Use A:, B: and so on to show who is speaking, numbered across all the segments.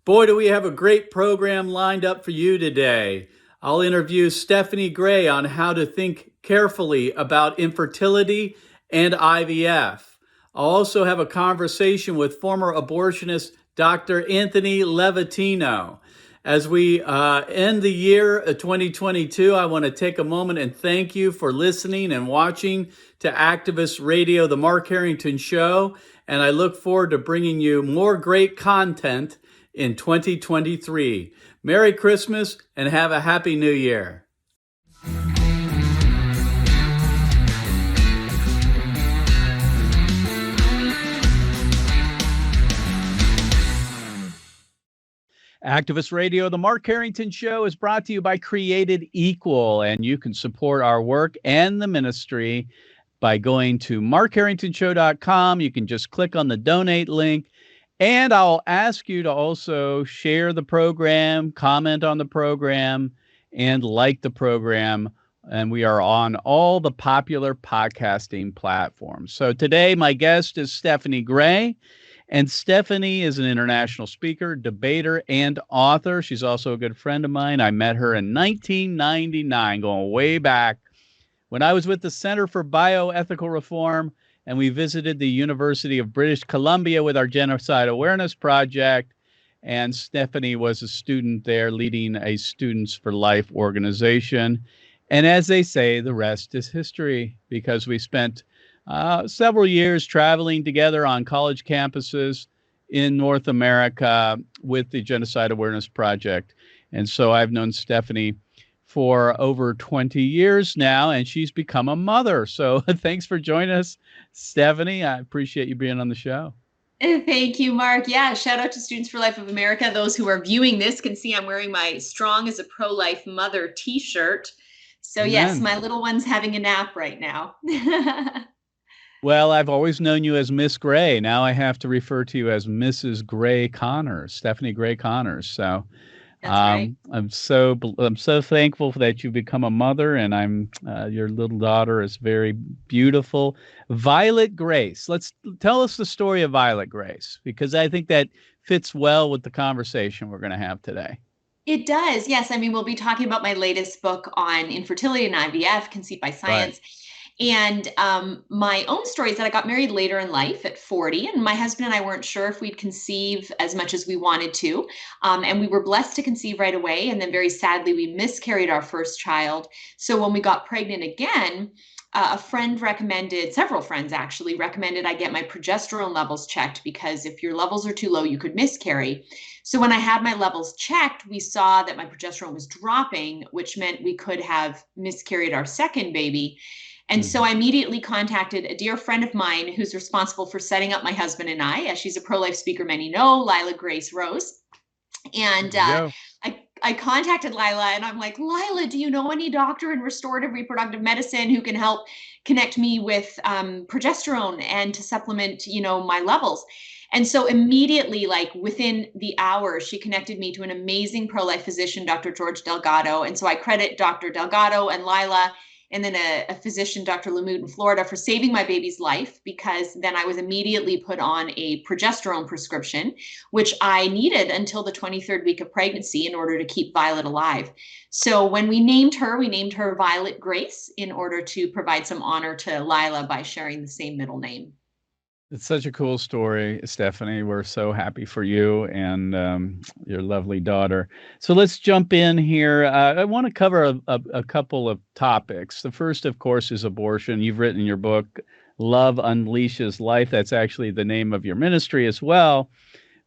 A: Boy, do we have a great program lined up for you today. I'll interview Stephanie Gray on how to think carefully about infertility and IVF. I'll also have a conversation with former abortionist Dr. Anthony Levatino. As we end the year 2022, I want to take a moment and thank you for listening and watching to Activist Radio, The Mark Harrington Show, and I look forward to bringing you more great content in 2023. Merry Christmas and have a Happy New Year. Activist Radio, The Mark Harrington Show is brought to you by Created Equal, and you can support our work and the ministry by going to markharringtonshow.com. You can just click on the donate link. And I'll ask you to also share the program, comment on the program, and like the program. And we are on all the popular podcasting platforms. So today, my guest is Stephanie Gray. And Stephanie is an international speaker, debater, and author. She's also a good friend of mine. I met her in 1999, going way back, when I was with the Center for Bioethical Reform, and we visited the University of British Columbia with our Genocide Awareness Project. And Stephanie was a student there leading a Students for Life organization. And as they say, the rest is history, because we spent several years traveling together on college campuses in North America with the Genocide Awareness Project. And so I've known Stephanie for over 20 years now, and she's become a mother. So thanks for joining us, Stephanie. I appreciate you being on the show.
B: Thank you, Mark. Yeah, shout out to Students for Life of America. Those who are viewing this can see I'm wearing my Strong as a Pro-Life Mother t-shirt. So
A: Amen.
B: Yes, my little one's having a nap right now.
A: Well, I've always known you as Miss Gray. Now I have to refer to you as Mrs. Gray Connors, Stephanie Gray Connors. So
B: That's right.
A: I'm so thankful that you've become a mother, and your little daughter is very beautiful. Violet Grace. Let's tell us the story of Violet Grace, because I think that fits well with the conversation we're going to have today.
B: It does. Yes. I mean, we'll be talking about my latest book on infertility and IVF, Conceived by Science.
A: Right.
B: And my own story is that I got married later in life at 40, and my husband and I weren't sure if we'd conceive as much as we wanted to. And we were blessed to conceive right away. And then very sadly, we miscarried our first child. So when we got pregnant again, a friend recommended, several friends actually recommended I get my progesterone levels checked, because if your levels are too low, you could miscarry. So when I had my levels checked, we saw that my progesterone was dropping, which meant we could have miscarried our second baby. And so I immediately contacted a dear friend of mine who's responsible for setting up my husband and I. She's a pro-life speaker, many know, Lila Grace Rose. And I contacted Lila, and I'm like, Lila, do you know any doctor in restorative reproductive medicine who can help connect me with progesterone and to supplement, my levels? And so immediately, like within the hour, she connected me to an amazing pro-life physician, Dr. George Delgado. And so I credit Dr. Delgado and Lila, and then a physician, Dr. Lamute in Florida, for saving my baby's life, because then I was immediately put on a progesterone prescription, which I needed until the 23rd week of pregnancy in order to keep Violet alive. So when we named her Violet Grace, in order to provide some honor to Lila by sharing the same middle name.
A: It's such a cool story, Stephanie. We're so happy for you and your lovely daughter. So let's jump in here. I want to cover a couple of topics. The first, of course, is abortion. You've written in your book, Love Unleashes Life. That's actually the name of your ministry as well.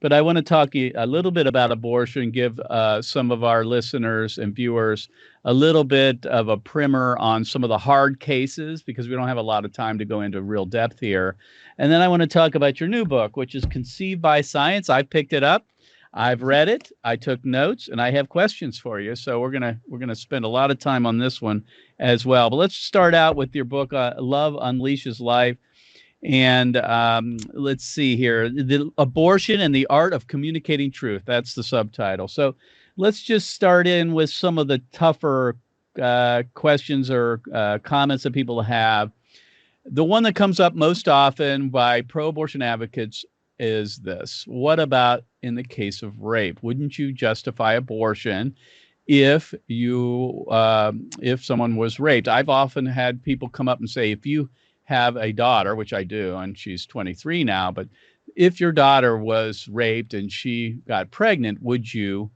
A: But I want to talk a little bit about abortion, give some of our listeners and viewers a little bit of a primer on some of the hard cases, because we don't have a lot of time to go into real depth here. And then I want to talk about your new book, which is Conceived by Science. I picked it up. I've read it. I took notes, and I have questions for you. So we're gonna spend a lot of time on this one as well. But let's start out with your book, Love Unleashes Life. And let's see here, the abortion and the art of communicating truth. That's the subtitle. So let's just start in with some of the tougher questions or comments that people have. The one that comes up most often by pro-abortion advocates is this. What about in the case of rape? Wouldn't you justify abortion if if someone was raped? I've often had people come up and say, if you have a daughter, which I do, and she's 23 now, but if your daughter was raped and she got pregnant, would you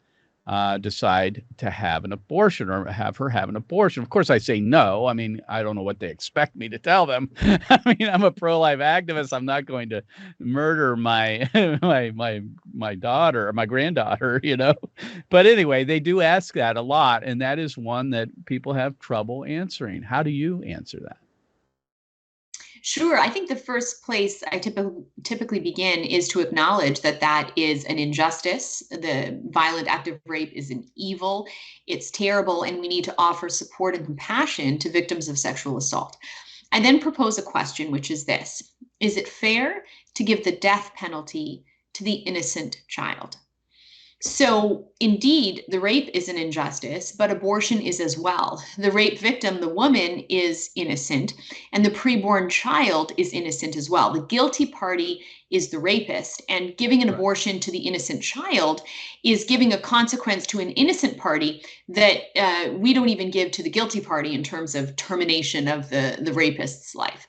A: decide to have an abortion or have her have an abortion? Of course, I say no. I mean, I don't know what they expect me to tell them. I mean, I'm a pro-life activist. I'm not going to murder my my daughter or my granddaughter, you know. But anyway, they do ask that a lot, and that is one that people have trouble answering. How do you answer that?
B: Sure. I think the first place I typically begin is to acknowledge that that is an injustice. The violent act of rape is an evil. It's terrible, and we need to offer support and compassion to victims of sexual assault. I then propose a question, which is this: is it fair to give the death penalty to the innocent child? So, indeed, the rape is an injustice, but abortion is as well. The rape victim, the woman, is innocent, and the preborn child is innocent as well. The guilty party is the rapist, and giving an abortion to the innocent child is giving a consequence to an innocent party that we don't even give to the guilty party in terms of termination of the rapist's life.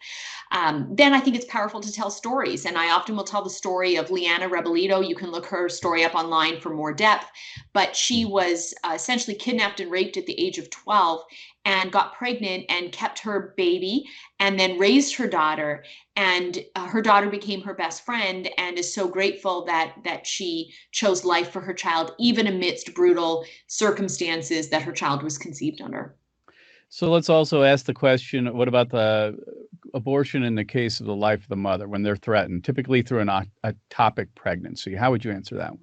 B: Then I think it's powerful to tell stories. And I often will tell the story of Leanna Rebellito. You can look her story up online for more depth. But she was essentially kidnapped and raped at the age of 12 and got pregnant and kept her baby and then raised her daughter. And her daughter became her best friend and is so grateful that she chose life for her child, even amidst brutal circumstances that her child was conceived under.
A: So let's also ask the question, what about the abortion in the case of the life of the mother when they're threatened, typically through an ectopic pregnancy? How would you answer that one?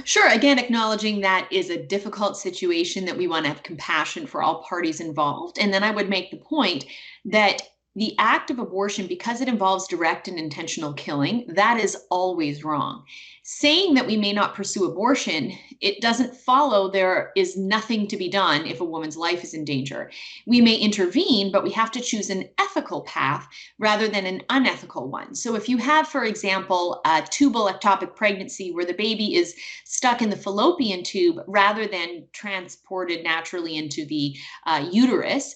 B: Sure. Again, acknowledging that is a difficult situation, that we want to have compassion for all parties involved. And then I would make the point that the act of abortion, because it involves direct and intentional killing, that is always wrong. Saying that we may not pursue abortion, it doesn't follow there is nothing to be done if a woman's life is in danger. We may intervene, but we have to choose an ethical path rather than an unethical one. So if you have, for example, a tubal ectopic pregnancy where the baby is stuck in the fallopian tube rather than transported naturally into the uterus,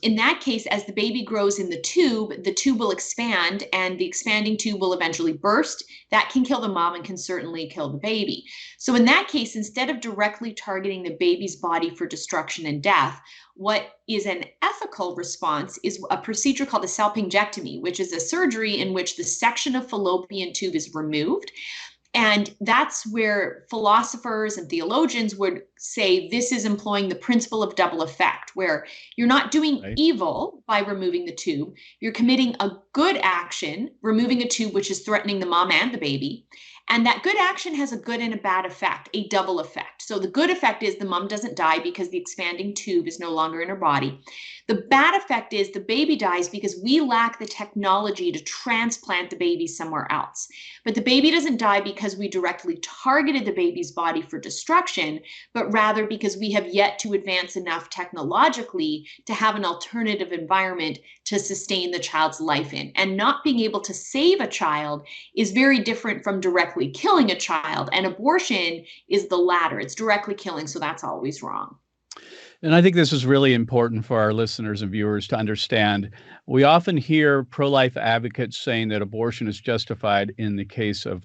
B: in that case, as the baby grows in the tube will expand, and the expanding tube will eventually burst. That can kill the mom and can certainly kill the baby. So in that case, instead of directly targeting the baby's body for destruction and death, what is an ethical response is a procedure called a salpingectomy, which is a surgery in which the section of fallopian tube is removed. And that's where philosophers and theologians would say this is employing the principle of double effect, where you're not doing evil by removing the tube. You're committing a good action, removing a tube which is threatening the mom and the baby. And that good action has a good and a bad effect, a double effect. So the good effect is the mom doesn't die because the expanding tube is no longer in her body. The bad effect is the baby dies because we lack the technology to transplant the baby somewhere else. But the baby doesn't die because we directly targeted the baby's body for destruction, but rather because we have yet to advance enough technologically to have an alternative environment to sustain the child's life in. And not being able to save a child is very different from directly killing a child. And abortion is the latter. It's directly killing, so that's always wrong.
A: And I think this is really important for our listeners and viewers to understand. We often hear pro-life advocates saying that abortion is justified in the case of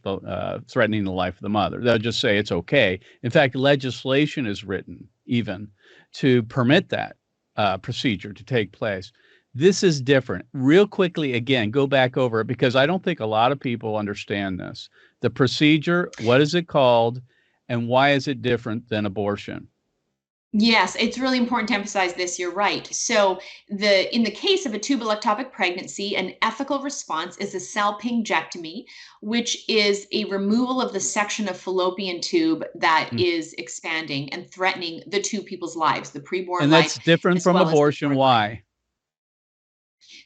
A: threatening the life of the mother. They'll just say it's okay. In fact, legislation is written even to permit that procedure to take place. This is different. Real quickly, again, go back over it because I don't think a lot of people understand this. The procedure, what is it called, and why is it different than abortion?
B: Yes, it's really important to emphasize this. You're right. So in the case of a tubal ectopic pregnancy, an ethical response is a salpingectomy, which is a removal of the section of fallopian tube that is expanding and threatening the two people's lives, the preborn life.
A: And that's different from abortion. Why?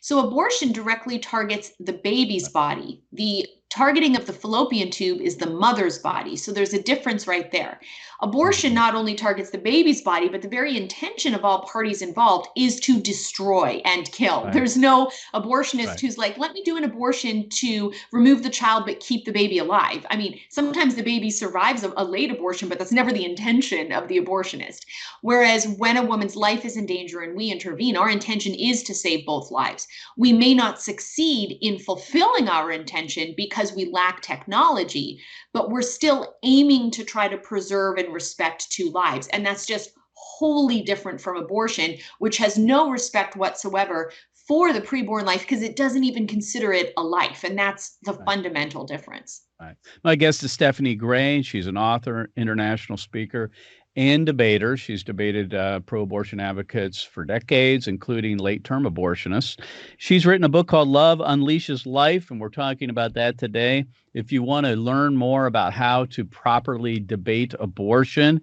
B: So abortion directly targets the baby's body. The targeting of the fallopian tube is the mother's body. So there's a difference right there. Abortion not only targets the baby's body, but the very intention of all parties involved is to destroy and kill.
A: Right.
B: There's no abortionist
A: Right.
B: who's like, let me do an abortion to remove the child but keep the baby alive. I mean, sometimes the baby survives a late abortion, but that's never the intention of the abortionist. Whereas when a woman's life is in danger and we intervene, our intention is to save both lives. We may not succeed in fulfilling our intention because we lack technology, but we're still aiming to try to preserve and respect two lives. And that's just wholly different from abortion, which has no respect whatsoever for the preborn life because it doesn't even consider it a life. And that's the fundamental difference.
A: Right. My guest is Stephanie Gray. She's an author, international speaker, and debater. She's debated pro-abortion advocates for decades, including late-term abortionists. She's written a book called Love Unleashes Life, and we're talking about that today. If you want to learn more about how to properly debate abortion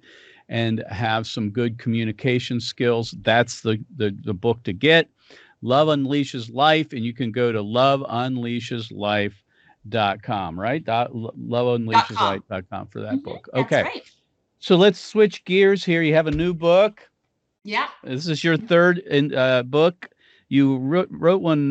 A: and have some good communication skills, that's the book to get. Love Unleashes Life, and you can go to loveunleasheslife.com, right? Loveunleasheslife.com for that book. Okay.
B: That's right.
A: So let's switch gears here. You have a new book.
B: Yeah.
A: This is your third book. You wrote one.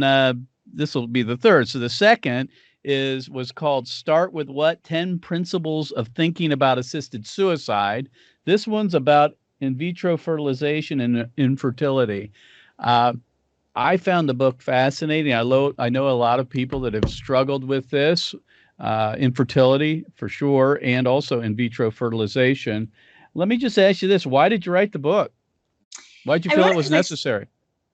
A: This will be the third. So the second was called Start With What? 10 Principles of Thinking About Assisted Suicide. This one's about in vitro fertilization and infertility. I found the book fascinating. I know a lot of people that have struggled with this. Infertility for sure, and also in vitro fertilization. Let me just ask you this. Why did you write the book? Why did you feel it was necessary?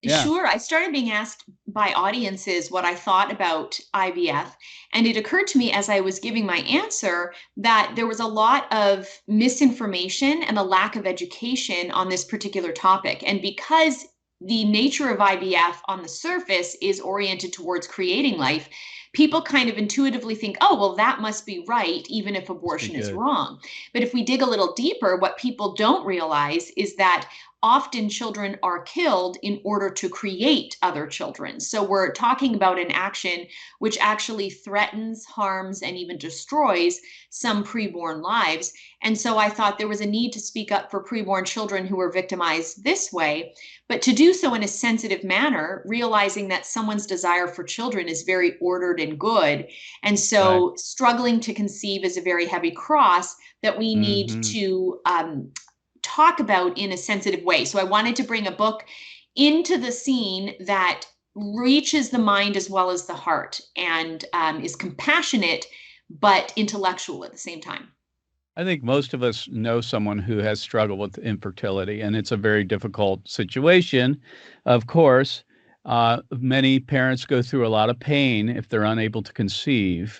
B: Sure. I started being asked by audiences what I thought about IVF. And it occurred to me as I was giving my answer that there was a lot of misinformation and a lack of education on this particular topic. And because the nature of IVF on the surface is oriented towards creating life, people kind of intuitively think, oh, well, that must be right, even if abortion is wrong. But if we dig a little deeper, what people don't realize is that often children are killed in order to create other children. So we're talking about an action which actually threatens, harms, and even destroys some preborn lives. And so I thought there was a need to speak up for preborn children who were victimized this way, but to do so in a sensitive manner, realizing that someone's desire for children is very ordered and good. And so struggling to conceive is a very heavy cross that we need to talk about in a sensitive way. So I wanted to bring a book into the scene that reaches the mind as well as the heart and is compassionate, but intellectual at the same time.
A: I think most of us know someone who has struggled with infertility, and it's a very difficult situation. Of course, many parents go through a lot of pain if they're unable to conceive.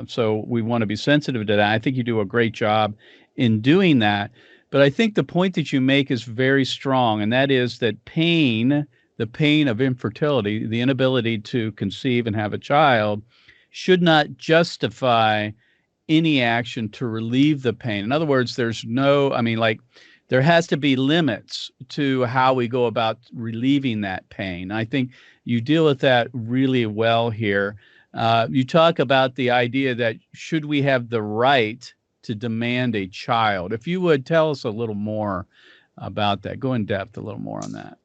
A: So we want to be sensitive to that. I think you do a great job in doing that. But I think the point that you make is very strong, and that is that pain, the pain of infertility, the inability to conceive and have a child, should not justify any action to relieve the pain. In other words, there has to be limits to how we go about relieving that pain. I think you deal with that really well here. You talk about the idea that should we have the right to demand a child? If you would tell us a little more about that, go in depth a little more on that.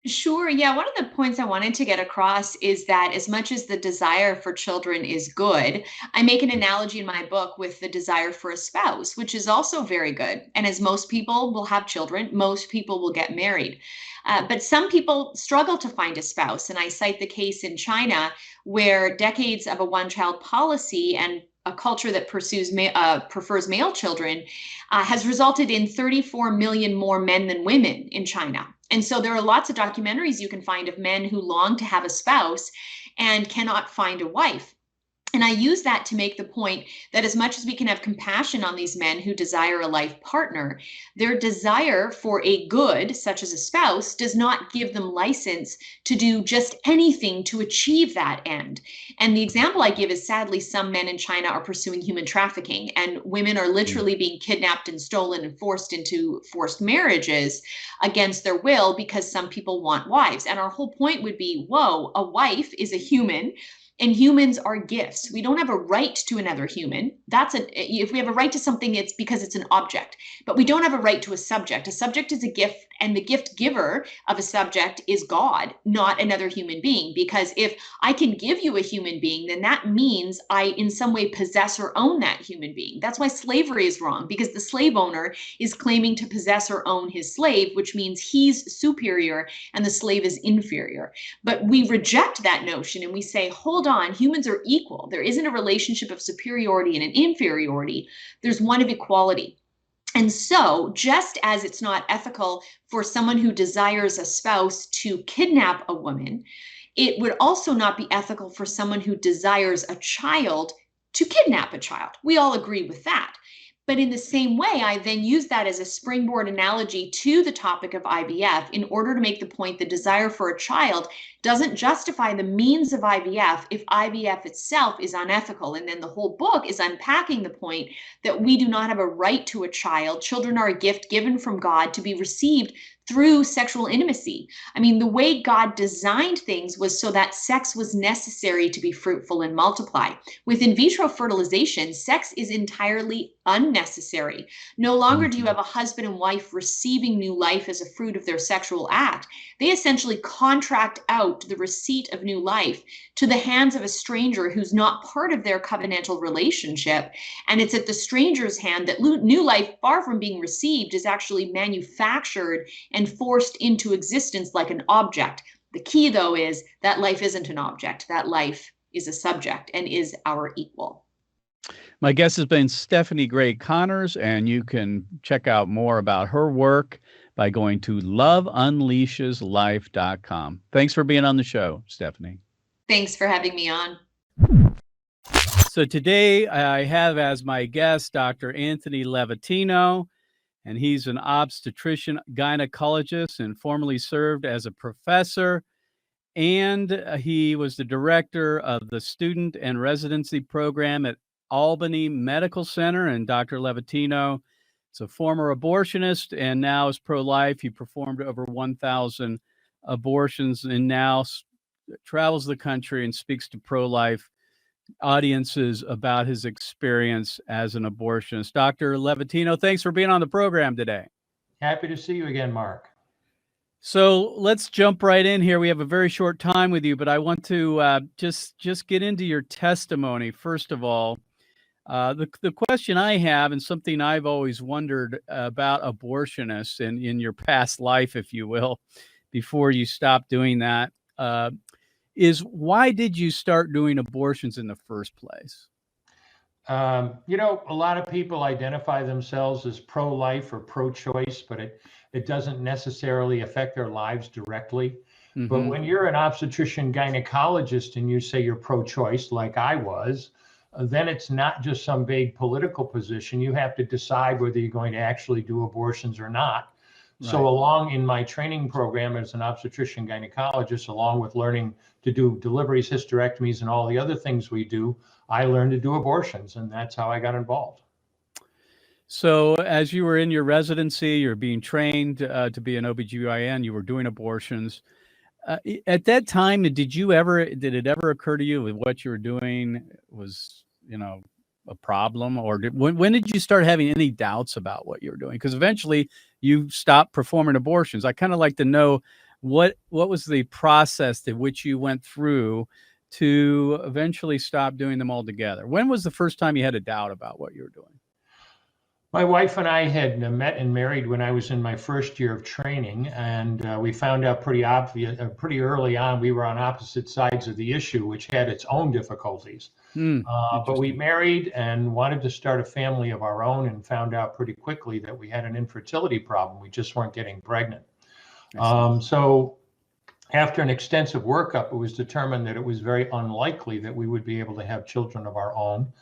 B: Sure. Yeah. One of the points I wanted to get across is that as much as the desire for children is good, I make an analogy in my book with the desire for a spouse, which is also very good. And as most people will have children, most people will get married. But some people struggle to find a spouse. And I cite the case in China where decades of a one-child policy and a culture that prefers male children has resulted in 34 million more men than women in China. And so there are lots of documentaries you can find of men who long to have a spouse and cannot find a wife. And I use that to make the point that as much as we can have compassion on these men who desire a life partner, their desire for a good, such as a spouse, does not give them license to do just anything to achieve that end. And the example I give is sadly some men in China are pursuing human trafficking, and women are literally being kidnapped and stolen and forced into forced marriages against their will because some people want wives. And our whole point would be, whoa, a wife is a human. And humans are gifts. We don't have a right to another human. If we have a right to something, it's because it's an object, but we don't have a right to a subject. A subject is a gift, and the gift giver of a subject is God, not another human being. Because if I can give you a human being, then that means I in some way possess or own that human being. That's why slavery is wrong, because the slave owner is claiming to possess or own his slave, which means he's superior and the slave is inferior. But we reject that notion and we say, hold on, humans are equal. There isn't a relationship of superiority and an inferiority. There's one of equality. And so, just as it's not ethical for someone who desires a spouse to kidnap a woman, it would also not be ethical for someone who desires a child to kidnap a child. We all agree with that. But in the same way, I then use that as a springboard analogy to the topic of IVF in order to make the point the desire for a child doesn't justify the means of IVF if IVF itself is unethical. And then the whole book is unpacking the point that we do not have a right to a child. Children are a gift given from God to be received through sexual intimacy. I mean, the way God designed things was so that sex was necessary to be fruitful and multiply. With in vitro fertilization, sex is entirely unnecessary. No longer do you have a husband and wife receiving new life as a fruit of their sexual act. They essentially contract out the receipt of new life to the hands of a stranger who's not part of their covenantal relationship. And it's at the stranger's hand that new life, far from being received, is actually manufactured and forced into existence like an object. The key, though, is that life isn't an object. That life is a subject and is our equal.
A: My guest has been Stephanie Gray Connors, and you can check out more about her work by going to loveunleasheslife.com. Thanks for being on the show, Stephanie.
B: Thanks for having me on.
A: So today I have as my guest Dr. Anthony Levatino, and he's an obstetrician gynecologist and formerly served as a professor. And he was the director of the Student and Residency program at Albany Medical Center. And Dr. Levatino is a former abortionist and now is pro-life. He performed over 1,000 abortions and now travels the country and speaks to pro-life audiences about his experience as an abortionist. Dr. Levatino, thanks for being on the program today.
C: Happy to see you again, Mark.
A: So let's jump right in here. We have a very short time with you, but I want to just get into your testimony. First of all, the question I have, and something I've always wondered about abortionists in your past life, if you will, before you stopped doing that, is why did you start doing abortions in the first place?
C: A lot of people identify themselves as pro-life or pro-choice, but it doesn't necessarily affect their lives directly. Mm-hmm. But when you're an obstetrician gynecologist and you say you're pro-choice, like I was, then it's not just some vague political position. You have to decide whether you're going to actually do abortions or not. Right. So along in my training program as an obstetrician gynecologist, along with learning to do deliveries, hysterectomies, and all the other things we do, I learned to do abortions, and that's how I got involved.
A: So as you were in your residency, you're being trained to be an OBGYN, you were doing abortions. At that time, did it ever occur to you that what you were doing was, a problem? Or when did you start having any doubts about what you were doing? Because eventually you stopped performing abortions. I kind of like to know what was the process that which you went through to eventually stop doing them altogether. When was the first time you had a doubt about what you were doing?
C: My wife and I had met and married when I was in my first year of training, and we found out pretty early on we were on opposite sides of the issue, which had its own difficulties. But we married and wanted to start a family of our own, and found out pretty quickly that we had an infertility problem. We just weren't getting pregnant. So after an extensive workup, it was determined that it was very unlikely that we would be able to have children of our own.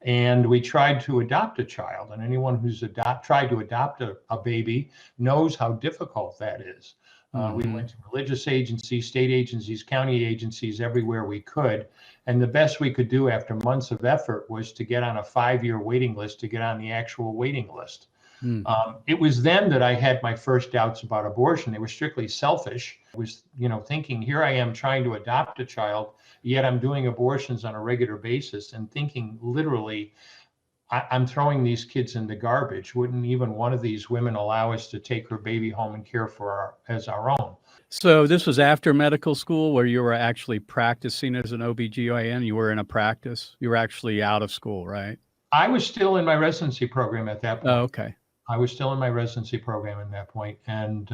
C: And we tried to adopt a child, and anyone who's tried to adopt a baby knows how difficult that is. We went to religious agencies, state agencies, county agencies, everywhere we could. And the best we could do after months of effort was to get on a 5-year waiting list to get on the actual waiting list.
A: Mm.
C: It was then that I had my first doubts about abortion. They were strictly selfish. I was, thinking, here I am trying to adopt a child, yet I'm doing abortions on a regular basis, and thinking literally, I'm throwing these kids in the garbage. Wouldn't even one of these women allow us to take her baby home and care for as our own?
A: So this was after medical school where you were actually practicing as an OBGYN. You were in a practice. You were actually out of school, right?
C: I was still in my residency program at that point.
A: Oh, okay.
C: I was still in my residency program at that point. And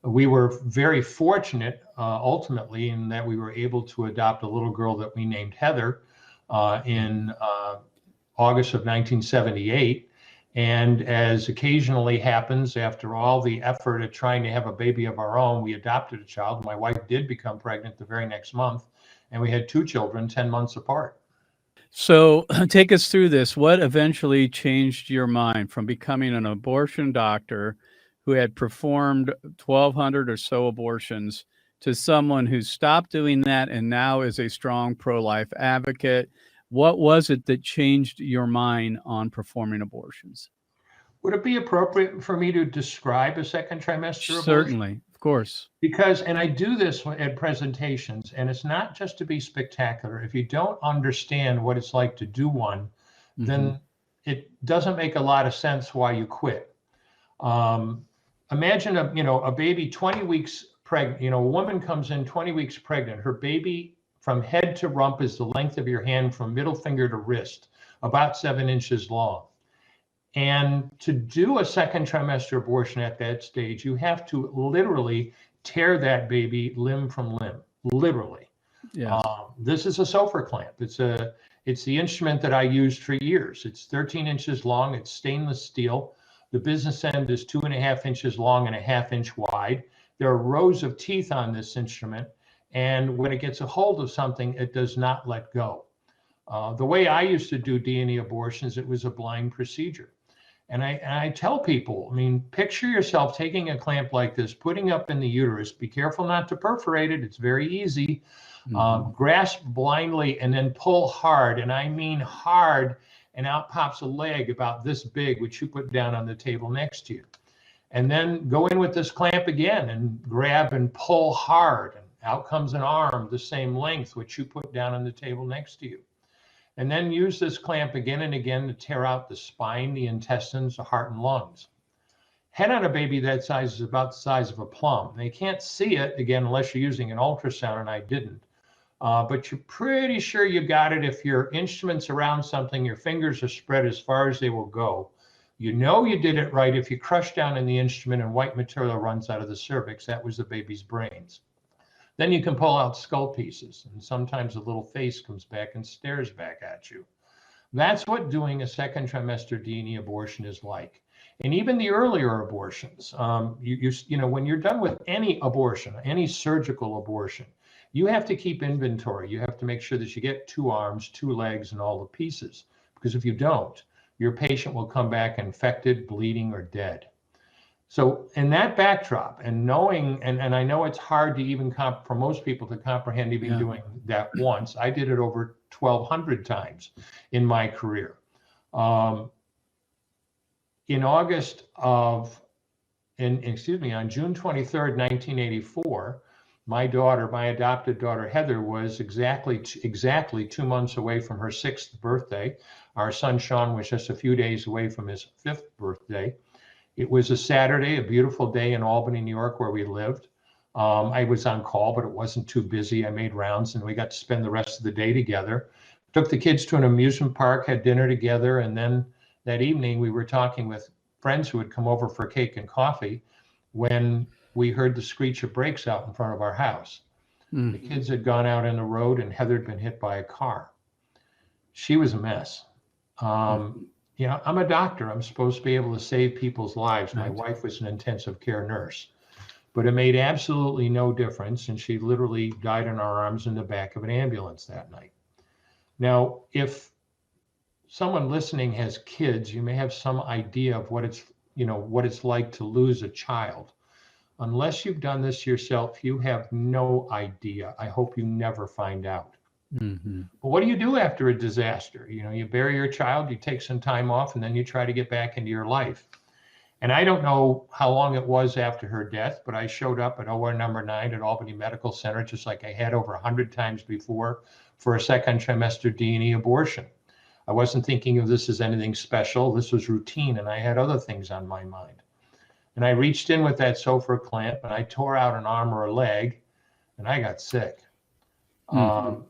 C: we were very fortunate ultimately in that we were able to adopt a little girl that we named Heather in August of 1978. And as occasionally happens, after all the effort at trying to have a baby of our own, we adopted a child. My wife did become pregnant the very next month, and we had 2 children 10 months apart.
A: So take us through this. What eventually changed your mind from becoming an abortion doctor who had performed 1,200 or so abortions to someone who stopped doing that and now is a strong pro-life advocate? What was it that changed your mind on performing abortions?
C: Would it be appropriate for me to describe a second trimester abortion?
A: Certainly, of course.
C: Because, and I do this at presentations, and it's not just to be spectacular. If you don't understand what it's like to do one, then it doesn't make a lot of sense why you quit. Imagine a baby 20 weeks pregnant. A woman comes in 20 weeks pregnant. Her baby from head to rump is the length of your hand from middle finger to wrist, about 7 inches long. And to do a second trimester abortion at that stage, you have to literally tear that baby limb from limb, literally.
A: Yes.
C: This is a Sofer clamp. It's the instrument that I used for years. It's 13 inches long. It's stainless steel. The business end is 2.5 inches long and 1/2 inch wide. There are rows of teeth on this instrument. And when it gets a hold of something, it does not let go. The way I used to do D&E abortions, it was a blind procedure. And I tell people, picture yourself taking a clamp like this, putting up in the uterus. Be careful not to perforate it. It's very easy. Grasp blindly and then pull hard. And I mean hard. And out pops a leg about this big, which you put down on the table next to you. And then go in with this clamp again and grab and pull hard. And out comes an arm the same length, which you put down on the table next to you. And then use this clamp again and again to tear out the spine, the intestines, the heart, and lungs. Head on a baby that size is about the size of a plum. They can't see it, again, unless you're using an ultrasound, and I didn't. But you're pretty sure you got it if your instrument's around something, your fingers are spread as far as they will go. You know you did it right if you crush down in the instrument and white material runs out of the cervix. That was the baby's brains. Then you can pull out skull pieces, and sometimes a little face comes back and stares back at you. That's what doing a second trimester D&E abortion is like. And even the earlier abortions, when you're done with any abortion, any surgical abortion, you have to keep inventory. You have to make sure that you get 2 arms, 2 legs, and all the pieces. Because if you don't, your patient will come back infected, bleeding, or dead. So in that backdrop, and knowing, and I know it's hard to even for most people to comprehend even doing that once. I did it over 1,200 times in my career. On June 23rd, 1984, my adopted daughter Heather, was exactly 2 months away from her 6th birthday. Our son Sean was just a few days away from his 5th birthday. It was a Saturday, a beautiful day in Albany, New York, where we lived. I was on call, but it wasn't too busy. I made rounds, and we got to spend the rest of the day together. Took the kids to an amusement park, had dinner together, and then that evening we were talking with friends who had come over for cake and coffee when we heard the screech of brakes out in front of our house. The kids had gone out on the road, and Heather had been hit by a car. She was a mess. I'm a doctor. I'm supposed to be able to save people's lives. My wife was an intensive care nurse, but it made absolutely no difference. And she literally died in our arms in the back of an ambulance that night. Now, if someone listening has kids, you may have some idea of what it's like to lose a child. Unless you've done this yourself, you have no idea. I hope you never find out.
A: Mm-hmm.
C: But what do you do after a disaster? You bury your child, you take some time off, and then you try to get back into your life. And I don't know how long it was after her death, but I showed up at OR number 9 at Albany Medical Center, just like I had over 100 times before, for a second trimester D&E abortion. I wasn't thinking of this as anything special. This was routine, and I had other things on my mind. And I reached in with that sulfur clamp, and I tore out an arm or a leg, and I got sick.
A: Mm-hmm.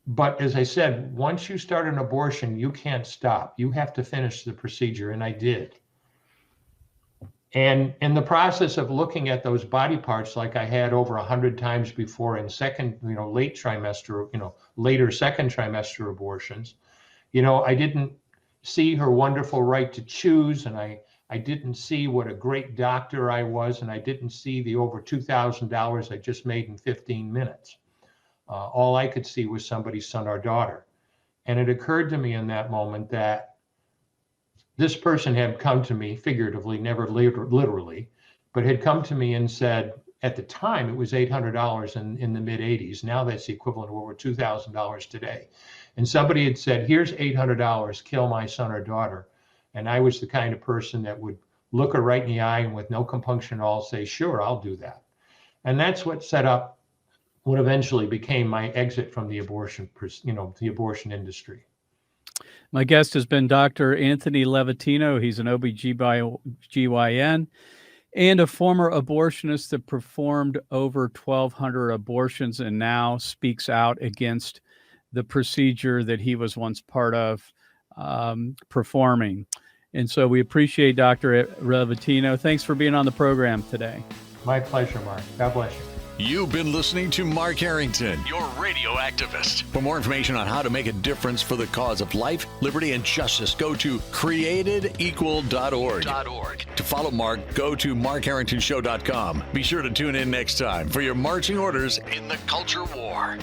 C: But as I said, once you start an abortion, you can't stop. You have to finish the procedure, and I did. And in the process of looking at those body parts, like I had over 100 times before in later second trimester abortions, I didn't see her wonderful right to choose, and I didn't see what a great doctor I was, and I didn't see the over $2,000 I just made in 15 minutes. All I could see was somebody's son or daughter. And it occurred to me in that moment that this person had come to me, figuratively, never literally, but had come to me and said, at the time, it was $800 in the mid-'80s. Now that's the equivalent of over $2,000 today. And somebody had said, here's $800, kill my son or daughter. And I was the kind of person that would look her right in the eye and with no compunction at all say, sure, I'll do that. And that's what set up what eventually became my exit from the abortion industry.
A: My guest has been Dr. Anthony Levatino. He's an OB/GYN and a former abortionist that performed over 1,200 abortions and now speaks out against the procedure that he was once part of performing. And so we appreciate Dr. Levatino. Thanks for being on the program today.
C: My pleasure, Mark. God bless you.
D: You've been listening to Mark Harrington, your radio activist. For more information on how to make a difference for the cause of life, liberty, and justice, go to createdequal.org. To follow Mark, go to markharringtonshow.com. Be sure to tune in next time for your marching orders in the culture war.